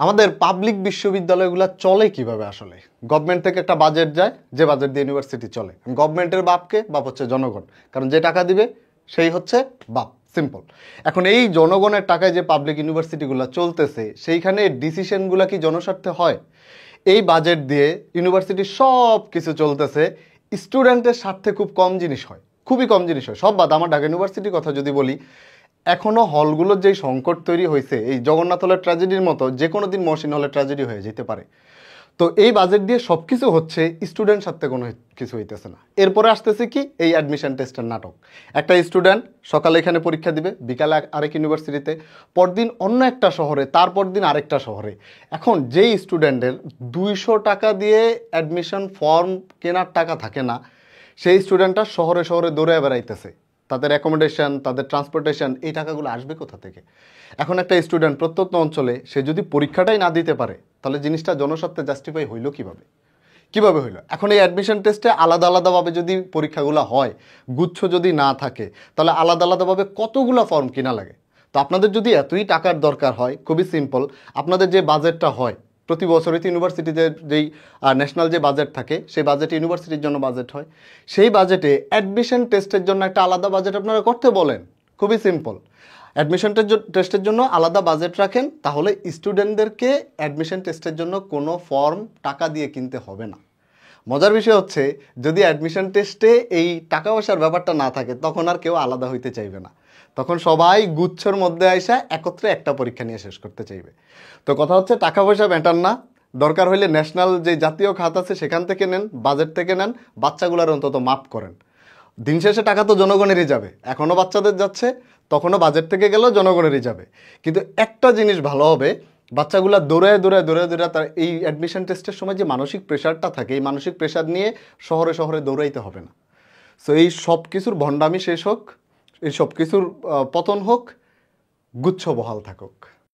আমাদের পাবলিক বিশ্ববিদ্যালয়গুলো চলে কিভাবে আসলে? গভর্নমেন্ট থেকে একটা বাজেট যায়, যে বাজেট দিয়ে ইউনিভার্সিটি চলে। গভর্নমেন্টের বাপকে? বাপ হচ্ছে জনগণ, কারণ যে টাকা দিবে সেই হচ্ছে বাপ, সিম্পল। এখন এই জনগণের টাকায় যে পাবলিক ইউনিভার্সিটিগুলো চলতেছে, সেইখানে ডিসিশনগুলো কি জনস্বার্থে হয়? এই বাজেট দিয়ে ইউনিভার্সিটি সব কিছু চলতেছে, স্টুডেন্টের স্বার্থে খুব কম জিনিস হয়, খুবই কম জিনিস হয়। সব বাদ, আমার ঢাকা ইউনিভার্সিটির কথা যদি বলি, এখনও হলগুলোর যেই সংকট তৈরি হয়েছে, এই জগন্নাথ হলের ট্র্যাজেডির মতো যে কোনো দিন মহসিন হলের ট্র্যাজেডি হয়ে যেতে পারে। তো এই বাজেট দিয়ে সব কিছু হচ্ছে, স্টুডেন্ট সাথে কোনো কিছু হইতেছে না। এরপরে আসতেছে কি, এই অ্যাডমিশন টেস্টের নাটক। একটা স্টুডেন্ট সকালে এখানে পরীক্ষা দিবে, বিকালে আরেক ইউনিভার্সিটিতে, পরদিন অন্য একটা শহরে, তারপর দিন আরেকটা শহরে। এখন যেই স্টুডেন্টের 200 টাকা দিয়ে অ্যাডমিশন ফর্ম কেনার টাকা থাকে না, সেই স্টুডেন্টটা শহরে শহরে দৌড়ে বেড়াইতেছে। তাদের অ্যাকোমোডেশন, তাদের ট্রান্সপোর্টেশন, এই টাকাগুলো আসবে কোথা থেকে? এখন একটা স্টুডেন্ট প্রত্যন্ত অঞ্চলে সে যদি পরীক্ষাটাই না দিতে পারে, তাহলে জিনিসটা জনস্বার্থে জাস্টিফাই হইল কিভাবে? কিভাবে হইল? এখন এই অ্যাডমিশন টেস্টে আলাদা আলাদাভাবে যদি পরীক্ষাগুলো হয়, গুচ্ছ যদি না থাকে, তাহলে আলাদা আলাদাভাবে কতগুলো ফর্ম কিনা লাগে? তো আপনাদের যদি এতই টাকার দরকার হয়, খুবই সিম্পল, আপনাদের যে বাজেটটা হয় প্রতি বছরই তো ইউনিভার্সিটিতে যেই ন্যাশনাল যে বাজেট থাকে, সেই বাজেটে ইউনিভার্সিটির জন্য বাজেট হয়, সেই বাজেটে অ্যাডমিশন টেস্টের জন্য একটা আলাদা বাজেট আপনারা করতে বলেন। খুবই সিম্পল, অ্যাডমিশন টেস্টের জন্য আলাদা বাজেট রাখেন, তাহলে স্টুডেন্টদেরকে অ্যাডমিশন টেস্টের জন্য কোনো ফর্ম টাকা দিয়ে কিনতে হবে না। মজার বিষয় হচ্ছে, যদি অ্যাডমিশন টেস্টে এই টাকা পয়সার ব্যাপারটা না থাকে, তখন আর কেউ আলাদা হইতে চাইবে না, তখন সবাই গুচ্ছর মধ্যে আইসা একত্রে একটা পরীক্ষা নিয়ে শেষ করতে চাইবে। তো কথা হচ্ছে, টাকা পয়সা ম্যাটার না, দরকার হইলে ন্যাশনাল যে জাতীয় খাত আছে সেখান থেকে নেন, বাজেট থেকে নেন, বাচ্চাগুলোর অন্তত মাফ করেন। দিন শেষে টাকা তো জনগণেরই যাবে, এখনও বাচ্চাদের যাচ্ছে, তখনও বাজেট থেকে গেলেও জনগণেরই যাবে। কিন্তু একটা জিনিস ভালো হবে, বাচ্চাগুলা দৌড়ায় দৌড়ায় দৌড়ায় দৌড়ায় তার এই অ্যাডমিশন টেস্টের সময় যে মানসিক প্রেশারটা থাকে, এই মানসিক প্রেশার নিয়ে শহরে শহরে দৌড়াইতে হবে না। সো এই সব কিছুর ভণ্ডামি শেষ হোক, এই সব কিছুর পতন হোক, গুচ্ছ বহাল থাকুক।